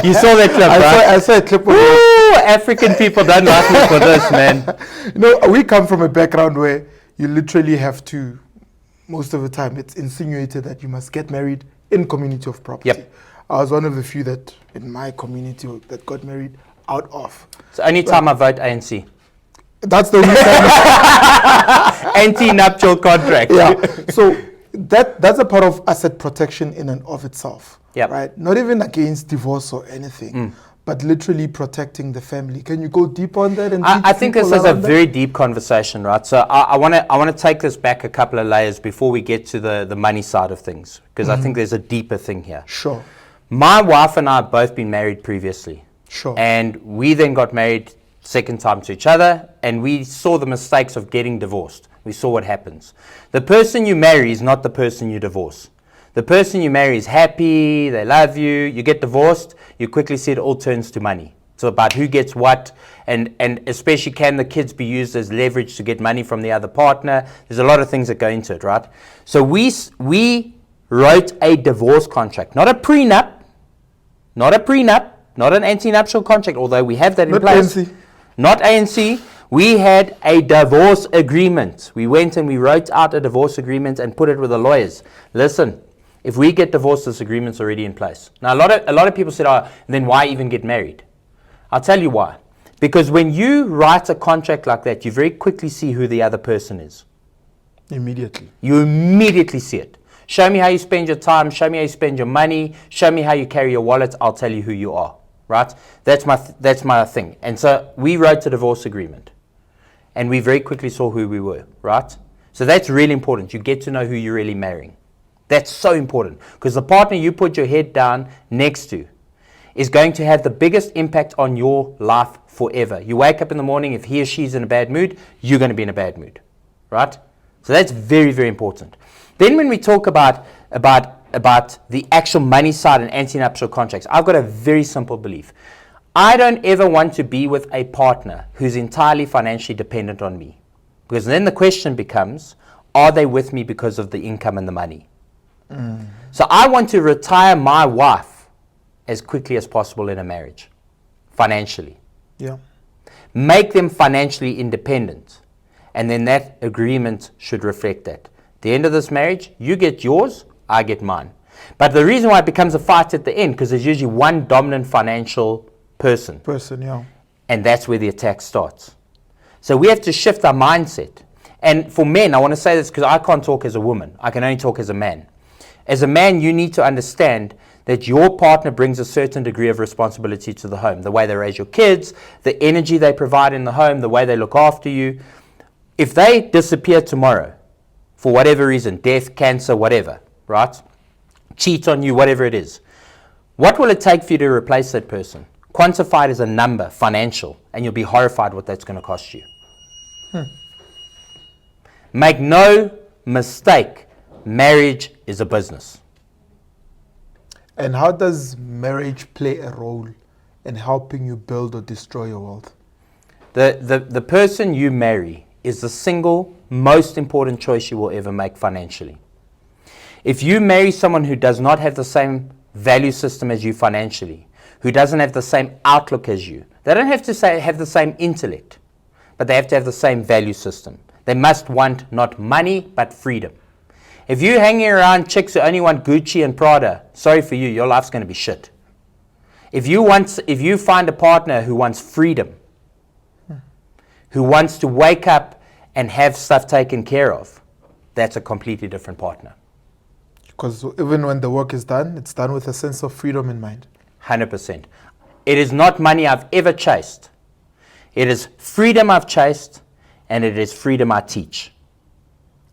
F: You saw that clip, right?
E: I saw a clip of
F: Ooh, African people don't like me for this, man.
E: You know, we come from a background where you literally have to, most of the time, it's insinuated that you must get married in community of property.
F: Yep.
E: I was one of the few that, in my community, that got married out of.
F: It's the only time I vote ANC.
E: That's the only time.
F: Anti-nuptial contract.
E: Yeah. So that's a part of asset protection in and of itself.
F: Yep.
E: Right? Not even against divorce or anything, but literally protecting the family. Can you go deep on that? And
F: I think this is a very deep conversation, right? So I want to take this back a couple of layers before we get to the money side of things, because I think there's a deeper thing here.
E: Sure.
F: My wife and I have both been married previously.
E: Sure.
F: And we then got married second time to each other, and we saw the mistakes of getting divorced. We saw what happens. The person you marry is not the person you divorce. The person you marry is happy, they love you, you get divorced, you quickly see it all turns to money. So about who gets what, and especially can the kids be used as leverage to get money from the other partner. There's a lot of things that go into it, right? So we wrote a divorce contract, not a prenup, not an anti-nuptial contract, although we have that in
E: Not
F: place.
E: ANC.
F: Not ANC. We had a divorce agreement. We went and we wrote out a divorce agreement and put it with the lawyers. Listen, if we get divorced, this agreement's already in place. Now, a lot of people said, oh, then why even get married? I'll tell you why. Because when you write a contract like that, you very quickly see who the other person is.
E: Immediately.
F: You immediately see it. Show me how you spend your time. Show me how you spend your money. Show me how you carry your wallet. I'll tell you who you are. Right? That's my thing. And so we wrote a divorce agreement. And we very quickly saw who we were. Right? So that's really important. You get to know who you're really marrying. That's so important. Because the partner you put your head down next to is going to have the biggest impact on your life forever. You wake up in the morning, if he or she's in a bad mood, you're going to be in a bad mood. Right? So that's very, very important. Then when we talk about the actual money side and anti-nuptial contracts, I've got a very simple belief. I don't ever want to be with a partner who's entirely financially dependent on me. Because then the question becomes, are they with me because of the income and the money? So I want to retire my wife as quickly as possible in a marriage, financially.
E: Yeah.
F: Make them financially independent. And then that agreement should reflect that. The end of this marriage, you get yours, I get mine. But the reason why it becomes a fight at the end, because there's usually one dominant financial person.
E: Yeah.
F: And that's where the attack starts. So we have to shift our mindset. And for men, I want to say this because I can't talk as a woman. I can only talk as a man. As a man, you need to understand that your partner brings a certain degree of responsibility to the home. The way they raise your kids, the energy they provide in the home, the way they look after you. If they disappear tomorrow, for whatever reason, death, cancer, whatever, right? Cheat on you, whatever it is. What will it take for you to replace that person? Quantify it as a number, financial, and you'll be horrified what that's going to cost you. Make no mistake, marriage is a business.
E: And how does marriage play a role in helping you build or destroy your wealth?
F: The person you marry is the single most important choice you will ever make financially. If you marry someone who does not have the same value system as you financially, who doesn't have the same outlook as you, they don't have to have the same intellect, but they have to have the same value system. They must want not money, but freedom. If you're hanging around chicks who only want Gucci and Prada, sorry for you, your life's going to be shit. If you find a partner who wants freedom, who wants to wake up and have stuff taken care of, that's a completely different partner.
E: Because even when the work is done, it's done with a sense of freedom in mind.
F: 100%. It is not money I've ever chased. It is freedom I've chased, and it is freedom I teach.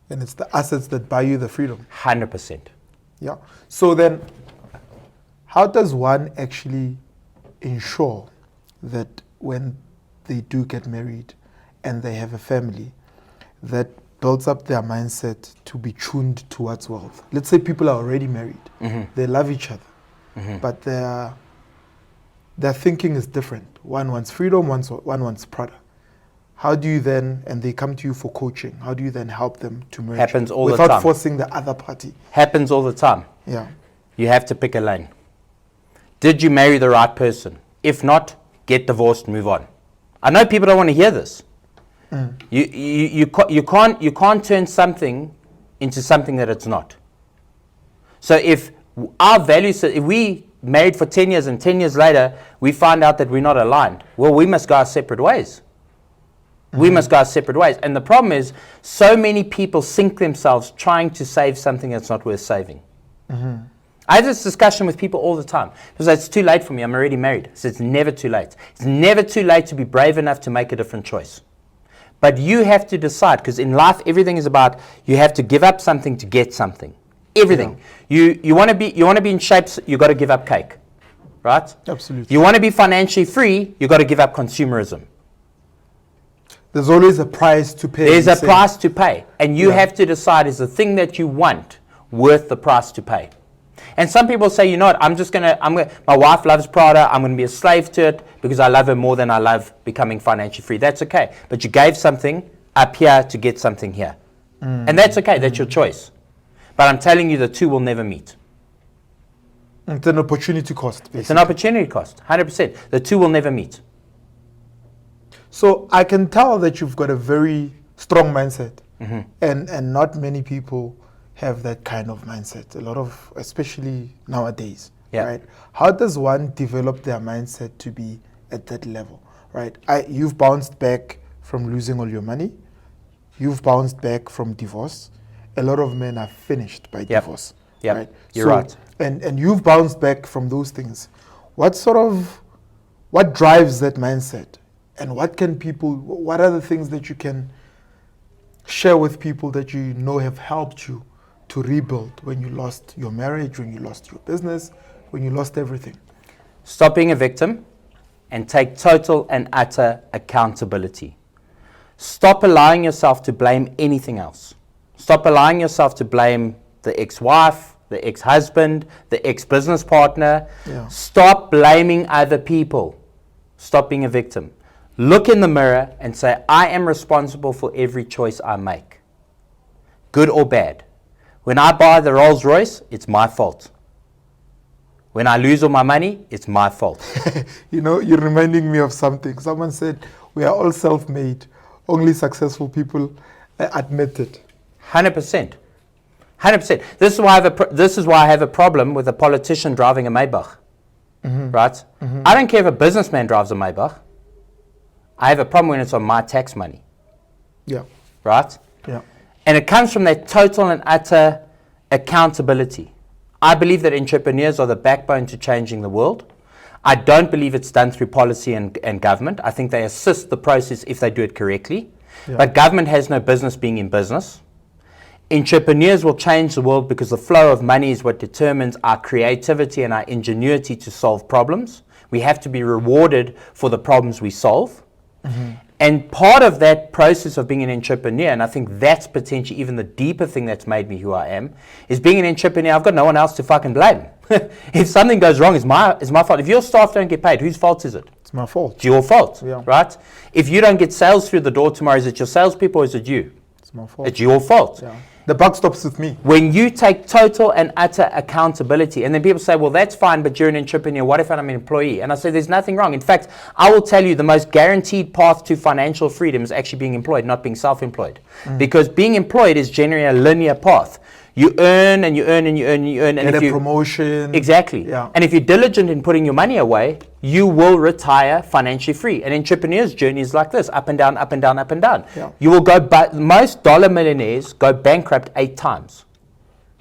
E: And it's the assets that buy you the freedom.
F: 100%.
E: Yeah. So then, how does one actually ensure that when they do get married and they have a family, that builds up their mindset to be tuned towards wealth? Let's say people are already married. They love each other, but their thinking is different. One wants freedom, one wants Prada. How do you then, and they come to you for coaching, how do you then help them to marry
F: Happens all the
E: without
F: time.
E: forcing the other party?
F: Happens all the time.
E: Yeah.
F: You have to pick a lane. Did you marry the right person? If not, get divorced, move on. I know people don't want to hear this. You can't turn something into something that it's not. So if our values, if we married for 10 years and 10 years later we find out that we're not aligned, well, we must go our separate ways. We must go our separate ways. And the problem is, so many people sink themselves trying to save something that's not worth saving. I have this discussion with people all the time. Because it's too late for me, I'm already married. So it's never too late. It's never too late to be brave enough to make a different choice. But you have to decide, because in life everything is about, you have to give up something to get something. Everything. Yeah. You want to be in shape, so you got to give up cake. Right?
E: Absolutely.
F: You want to be financially free, you got to give up consumerism.
E: There's always a price to pay.
F: There's
E: you
F: a
E: say.
F: price to pay, and you
E: Yeah.
F: have to decide, is the thing that you want worth the price to pay? And some people say, you know what, my wife loves Prada, I'm going to be a slave to it because I love her more than I love becoming financially free. That's okay. But you gave something up here to get something here. And that's okay, that's your choice. But I'm telling you, the two will never meet.
E: It's an opportunity cost, basically.
F: It's an opportunity cost, 100%. The two will never meet.
E: So I can tell that you've got a very strong mindset,
F: Mm-hmm.
E: and not many people have that kind of mindset. A lot of, especially nowadays,
F: Yeah.
E: right? How does one develop their mindset to be at that level, right? You've bounced back from losing all your money. You've bounced back from divorce. A lot of men are finished by
F: Yep.
E: divorce,
F: Yep.
E: right?
F: You're right.
E: And you've bounced back from those things. What drives that mindset? And what are the things that you can share with people that you know have helped you to rebuild when you lost your marriage, when you lost your business, when you lost everything?
F: Stop being a victim and take total and utter accountability. Stop allowing yourself to blame anything else. Stop allowing yourself to blame the ex-wife, the ex-husband, the ex-business partner.
E: Yeah.
F: Stop blaming other people. Stop being a victim. Look in the mirror and say, I am responsible for every choice I make, good or bad. When I buy the Rolls Royce, it's my fault. When I lose all my money, it's my fault.
E: You know, you're reminding me of something. Someone said, we are all self-made. Only successful people admit it.
F: 100%. 100%. This is why I have a problem with a politician driving a Maybach. Right? I don't care if a businessman drives a Maybach. I have a problem when it's on my tax money.
E: Yeah.
F: Right?
E: Yeah.
F: And it comes from that total and utter accountability. I believe that entrepreneurs are the backbone to changing the world. I don't believe it's done through policy and government. I think they assist the process if they do it correctly.
E: Yeah.
F: But government has no business being in business. Entrepreneurs will change the world because the flow of money is what determines our creativity and our ingenuity to solve problems. We have to be rewarded for the problems we solve. And part of that process of being an entrepreneur, and I think that's potentially even the deeper thing that's made me who I am, is being an entrepreneur. I've got no one else to fucking blame. If something goes wrong, it's my fault. If your staff don't get paid, whose fault is it?
E: It's my fault.
F: It's your fault,
E: Yeah.
F: right? If you don't get sales through the door tomorrow, is it your salespeople or is it you?
E: It's my fault.
F: It's your fault.
E: Yeah. The buck stops with me.
F: When you take total and utter accountability, and then people say, well, that's fine, but you're an entrepreneur. What if I'm an employee? And I say, there's nothing wrong. In fact, I will tell you the most guaranteed path to financial freedom is actually being employed, not being self-employed. Because being employed is generally a linear path. You earn and you earn and you earn and you earn. And
E: Get
F: if
E: a
F: you,
E: promotion.
F: Exactly.
E: Yeah.
F: And if you're diligent in putting your money away, you will retire financially free. An entrepreneur's journey is like this, up and down, up and down, up and down.
E: Yeah.
F: You will go, most dollar millionaires go bankrupt 8 times.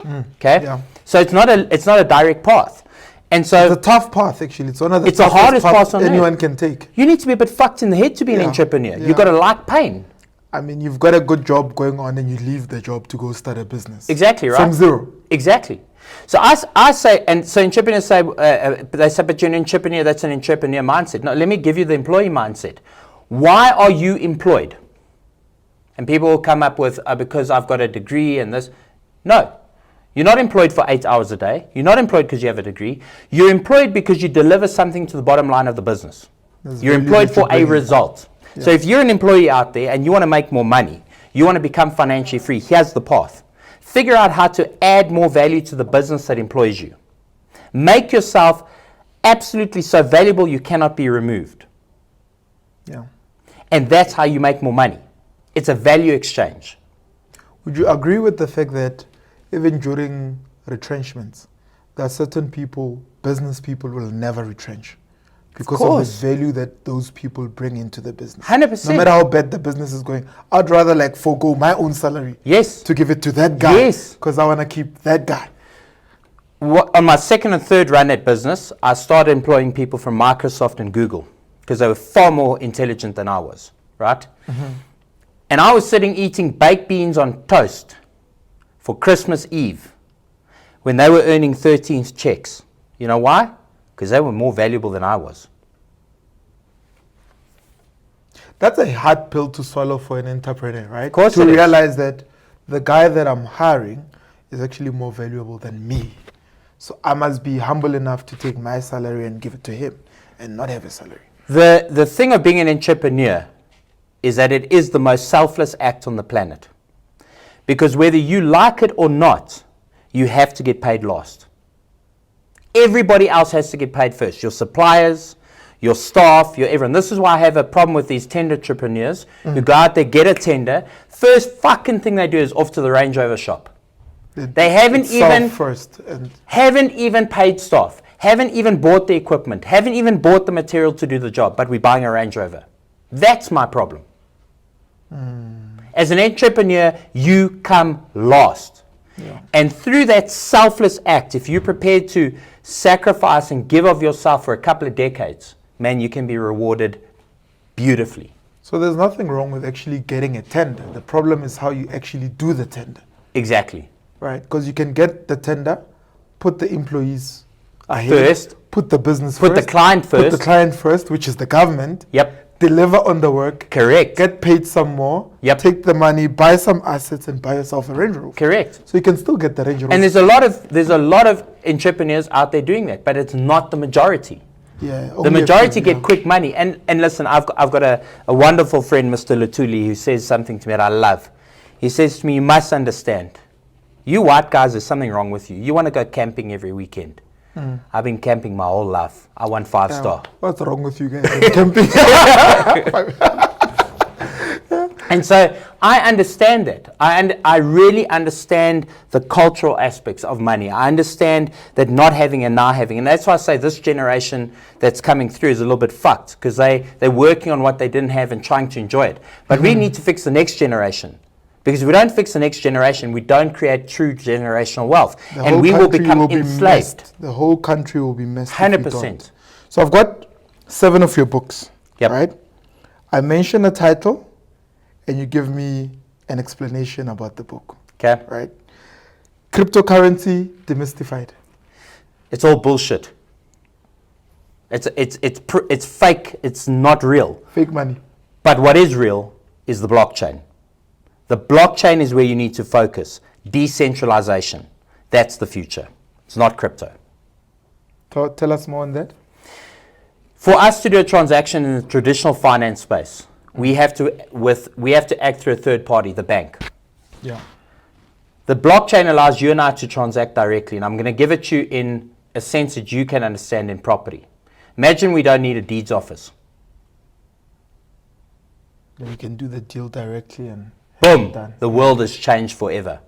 F: Okay?
E: Yeah.
F: So it's not a direct path. And so
E: It's a tough path, actually. It's one of the
F: It's the
E: toughest
F: hardest
E: paths
F: path on
E: anyone
F: earth.
E: can take.
F: you need to be a bit fucked in the head to be an
E: Yeah.
F: entrepreneur.
E: Yeah.
F: You've got to like pain.
E: I mean, you've got a good job going on and you leave the job to go start a business.
F: Exactly, right?
E: From zero.
F: Exactly. So I say, and so entrepreneurs say, they say, but you're an entrepreneur, that's an entrepreneur mindset. No, let me give you the employee mindset. Why are you employed? And people will come up with, because I've got a degree and this. No. You're not employed for 8 hours a day. You're not employed because you have a degree. You're employed because you deliver something to the bottom line of the business.
E: There's
F: You're
E: value
F: employed
E: that you
F: for a
E: bring in.
F: result. So if you're an employee out there and you want to make more money, you want to become financially free, here's the path. Figure out how to add more value to the business that employs you. Make yourself absolutely so valuable you cannot be removed.
E: Yeah.
F: And that's how you make more money. It's a value exchange.
E: Would you agree with the fact that even during retrenchments, there are certain people, business people, will never retrench because of the
F: course.
E: value that those people bring into the business?
F: 100%.
E: No matter how bad the business is going, I'd rather like forego my own salary
F: Yes.
E: to give it to that guy
F: Yes.
E: because I want to keep that guy.
F: On my second and third run at business, I started employing people from Microsoft and Google because they were far more intelligent than I was, right? And I was sitting eating baked beans on toast for Christmas Eve when they were earning 13th checks. You know why? Because they were more valuable than I was.
E: That's a hard pill to swallow for an entrepreneur, right? Of
F: course
E: to
F: it is.
E: realize that the guy that I'm hiring is actually more valuable than me. So I must be humble enough to take my salary and give it to him and not have a salary.
F: The thing of being an entrepreneur is that it is the most selfless act on the planet. Because whether you like it or not, you have to get paid last. Everybody else has to get paid first. Your suppliers, your staff, your everyone. This is why I have a problem with these tender entrepreneurs who go out there, get a tender. First fucking thing they do is off to the Range Rover shop. They haven't
E: It's self
F: even
E: first and
F: haven't even paid staff, haven't even bought the equipment, haven't even bought the material to do the job, but we're buying a Range Rover. That's my problem. As an entrepreneur, you come last. And through that selfless act, if you're prepared to sacrifice and give of yourself for a couple of decades, man, you can be rewarded beautifully.
E: so there's nothing wrong with actually getting a tender. The problem is how you actually do the tender,
F: Exactly.
E: right? Because you can get the tender, put the employees ahead,
F: First.
E: put the business
F: Put
E: first,
F: the client
E: put the
F: first.
E: client first, which is the government.
F: Yep.
E: Deliver on the work,
F: Correct.
E: get paid some more,
F: Yep.
E: take the money, buy some assets, and buy yourself a Range Rover.
F: Correct.
E: So you can still get the Range Rover.
F: And there's a lot of entrepreneurs out there doing that, but it's not the majority.
E: yeah,
F: The
E: only a
F: majority
E: few,
F: get
E: yeah.
F: quick money. And listen, I've got a wonderful friend, Mr. Lutuli, who says something to me that I love. He says to me, you must understand, you white guys, there's something wrong with you. You want to go camping every weekend. I've been camping my whole life. I want 5-star.
E: What's wrong with you guys? Camping.
F: And so I understand that. I really understand the cultural aspects of money. I understand that not having and now having. And that's why I say this generation that's coming through is a little bit fucked, because they're working on what they didn't have and trying to enjoy it. But we need to fix the next generation. Because if we don't fix the next generation, we don't create true generational wealth.
E: The
F: And
E: whole
F: we will
E: country
F: become
E: be
F: enslaved.
E: messed. The whole country will be messed. if we
F: 100%.
E: don't. So I've got 7 of your books.
F: Yep.
E: Right? I mention a title, and you give me an explanation about the book.
F: Okay?
E: Right? Cryptocurrency demystified.
F: It's all bullshit. It's fake. It's not real.
E: Fake money.
F: But what is real is the blockchain. The blockchain is where you need to focus. Decentralization. That's the future. It's not crypto.
E: Tell us more on that.
F: For us to do a transaction in the traditional finance space, we have to act through a third party, the bank.
E: Yeah.
F: The blockchain allows you and I to transact directly, and I'm going to give it to you in a sense that you can understand in property. Imagine we don't need a deeds office.
E: Then you can do the deal directly and
F: Boom,
E: done.
F: the world has changed forever.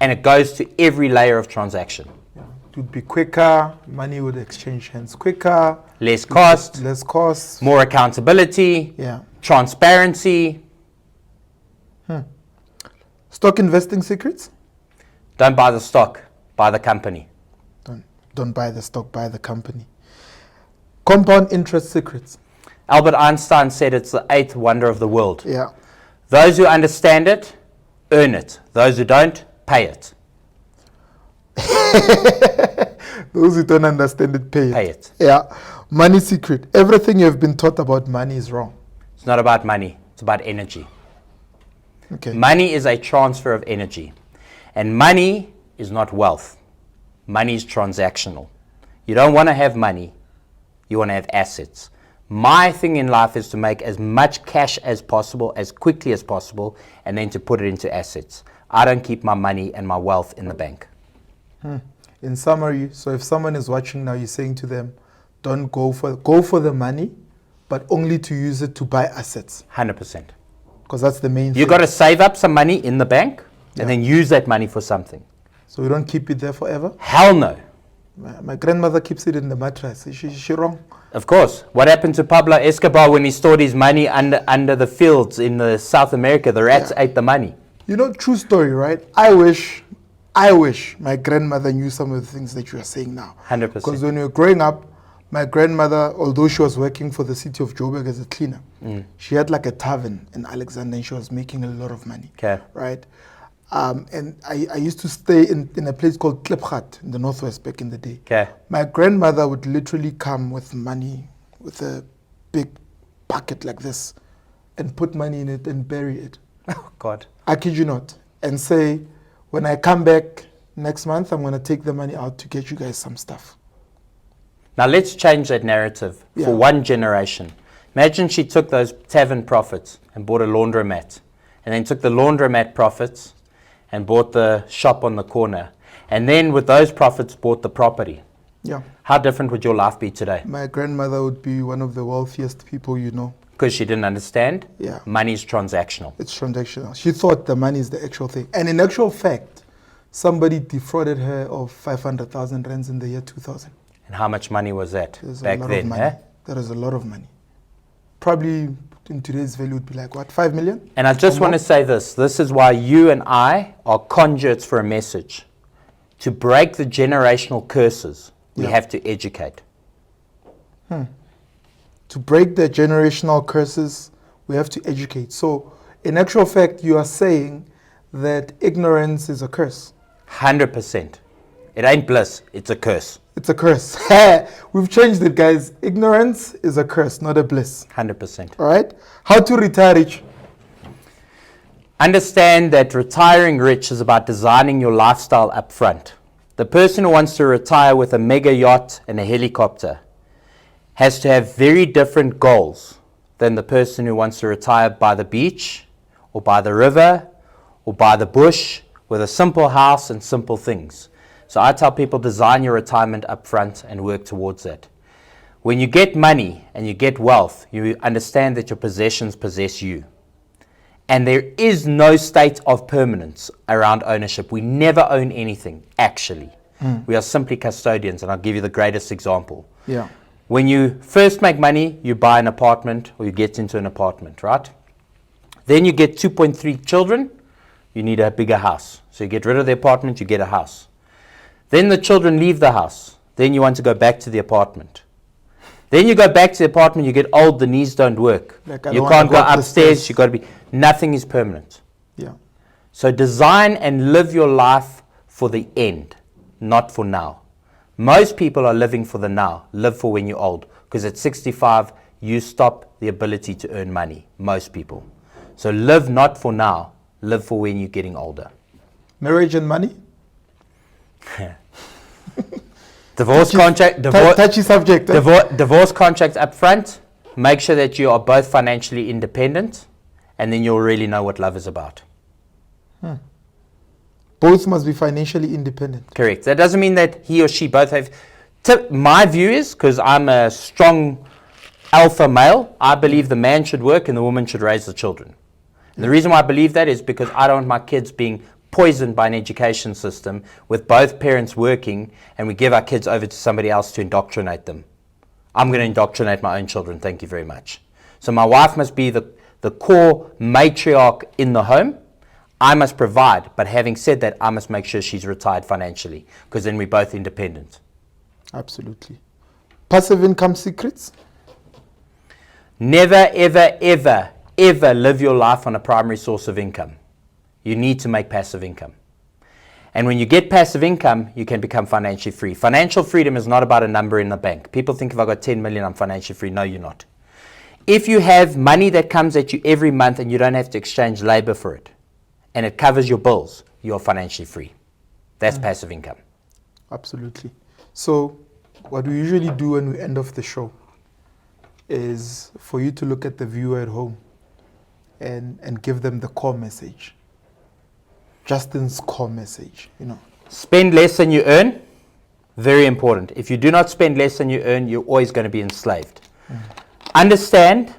F: And it goes to every layer of transaction.
E: Yeah. It would be quicker, money would exchange hands quicker,
F: Less cost,
E: less costs.
F: more accountability,
E: Yeah.
F: transparency.
E: Stock investing secrets?
F: Don't buy the stock, buy the company.
E: Don't buy the stock, buy the company. Compound interest secrets.
F: Albert Einstein said it's the 8th wonder of the world.
E: Yeah.
F: Those who understand it, earn it. Those who don't, pay it.
E: Those who don't understand it, pay it.
F: Pay it.
E: Yeah. Money secret. Everything you've been taught about money is wrong.
F: It's not about money, it's about energy.
E: Okay.
F: Money is a transfer of energy. And money is not wealth. Money is transactional. You don't want to have money, you want to have assets. My thing in life is to make as much cash as possible, as quickly as possible, and then to put it into assets. I don't keep my money and my wealth in the bank.
E: In summary, so if someone is watching now, you're saying to them, don't go for the money, but only to use it to buy assets.
F: 100%.
E: Because that's the main
F: You
E: thing.
F: got to save up some money in the bank and then use that money for something.
E: So we don't keep it there forever.
F: Hell no.
E: My grandmother keeps it in the mattress. Is she wrong?
F: Of course. What happened to Pablo Escobar when he stored his money under the fields in the South America? The rats ate the money.
E: You know, true story, right? I wish my grandmother knew some of the things that you are saying now.
F: 100%.
E: Because when we were growing up, my grandmother, although she was working for the city of Joburg as a cleaner, she had like a tavern in Alexander and she was making a lot of money.
F: Okay.
E: Right? And I used to stay in a place called Klipgat in the northwest back in the day.
F: Okay.
E: My grandmother would literally come with money, with a big bucket like this, and put money in it and bury it.
F: Oh, God.
E: I kid you not. And say, when I come back next month, I'm going to take the money out to get you guys some stuff.
F: Now let's change that narrative
E: Yeah.
F: for one generation. Imagine she took those tavern profits and bought a laundromat, and then took the laundromat profits and bought the shop on the corner, and then with those profits bought the property.
E: Yeah.
F: How different would your life be today?
E: My grandmother would be one of the wealthiest people you know.
F: Because she didn't understand.
E: Yeah.
F: Money's transactional.
E: It's transactional. She thought the money is the actual thing. And in actual fact, somebody defrauded her of 500,000 rands in the year 2000.
F: And how much money was that
E: There's
F: back
E: a lot
F: then?
E: of money.
F: Eh?
E: That is a lot of money. Probably in today's value would be like what, 5 million?
F: And I just
E: Or
F: want to
E: more?
F: say this. This is why you and I are conduits for a message. To break the generational curses, we
E: Yeah.
F: have to educate.
E: To break the generational curses, we have to educate. So, in actual fact, you are saying that ignorance is a curse.
F: 100%. It ain't bliss, it's a curse.
E: It's a curse. We've changed it, guys. Ignorance is a curse, not a bliss.
F: 100%.
E: All right? How to retire rich?
F: Understand that retiring rich is about designing your lifestyle up front. The person who wants to retire with a mega yacht and a helicopter has to have very different goals than the person who wants to retire by the beach or by the river or by the bush with a simple house and simple things. So I tell people, design your retirement up front and work towards that. When you get money and you get wealth, you understand that your possessions possess you. And there is no state of permanence around ownership. We never own anything, actually. We are simply custodians, and I'll give you the greatest example.
E: Yeah.
F: When you first make money, you buy an apartment or you get into an apartment, right? Then you get 2.3 children, you need a bigger house. So you get rid of the apartment, you get a house. Then the children leave the house. Then you want to go back to the apartment. Then you go back to the apartment, you get old, the knees don't work.
E: Like, I
F: You
E: don't wanna
F: can't
E: go
F: go
E: up the
F: upstairs,
E: stairs.
F: you got to be, nothing is permanent.
E: Yeah.
F: So design and live your life for the end, not for now. Most people are living for the now. Live for when you're old. Because at 65, you stop the ability to earn money. Most people. So live not for now. Live for when you're getting older.
E: Marriage and money?
F: Divorce contract.
E: Touchy subject. eh?
F: Divorce contract up front. Make sure that you are both financially independent. And then you'll really know what love is about.
E: Both must be financially independent.
F: Correct. That doesn't mean that he or she both have. My view is, because I'm a strong alpha male, I believe the man should work and the woman should raise the children. And the reason why I believe that is because I don't want my kids being poisoned by an education system with both parents working and we give our kids over to somebody else to indoctrinate them. I'm going to indoctrinate my own children, thank you very much. So my wife must be the core matriarch in the home. I must provide, but having said that, I must make sure she's retired financially, because then we're both independent.
E: Absolutely. Passive income secrets?
F: Never, ever, ever, ever live your life on a primary source of income. You need to make passive income. And when you get passive income, you can become financially free. Financial freedom is not about a number in the bank. People think if I got 10 million, I'm financially free. No, you're not. If you have money that comes at you every month and you don't have to exchange labor for it, and it covers your bills, you're financially free. That's passive income.
E: Absolutely. So, what we usually do when we end off the show is for you to look at the viewer at home and give them the core message. Justin's core message, you know.
F: Spend less than you earn, very important. If you do not spend less than you earn, you're always going to be enslaved. Understand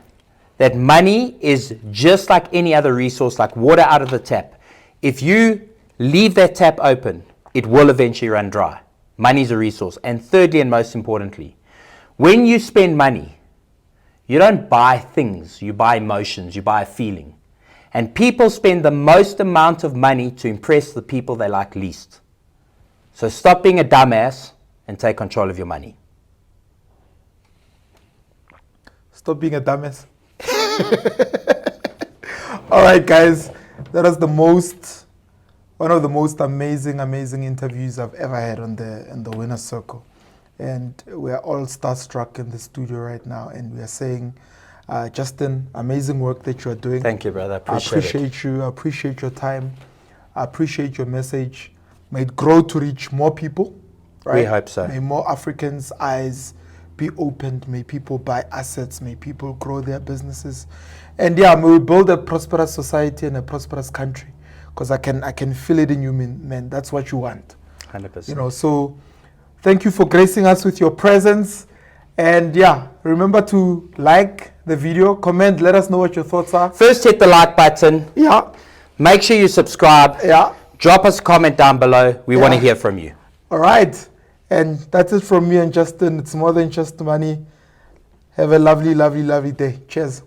F: that money is just like any other resource, like water out of the tap. If you leave that tap open, it will eventually run dry. Money is a resource. And thirdly, and most importantly, when you spend money, you don't buy things, you buy emotions, you buy a feeling. And people spend the most amount of money to impress the people they like least. So stop being a dumbass and take control of your money.
E: Stop being a dumbass. All right, guys. That was one of the most amazing interviews I've ever had in the Winner's Circle. And we're all starstruck in the studio right now. And we are saying, Justin, amazing work that you are doing.
F: Thank you, brother.
E: I appreciate you. I appreciate your time. I appreciate your message. May it grow to reach more people. Right?
F: We hope so.
E: May more Africans' eyes be opened. May people buy assets. May people grow their businesses. And yeah, may we build a prosperous society and a prosperous country. Because I can feel it in you, man. That's what you want.
F: 100%.
E: You know, so thank you for gracing us with your presence. And yeah, remember to like the video, comment, let us know what your thoughts are.
F: First, hit the like button.
E: Yeah.
F: Make sure you subscribe.
E: Yeah.
F: Drop us a comment down below. We want to hear from you.
E: All right. And that's it from me and Justin. It's more than just money. Have a lovely, lovely, lovely day. Cheers.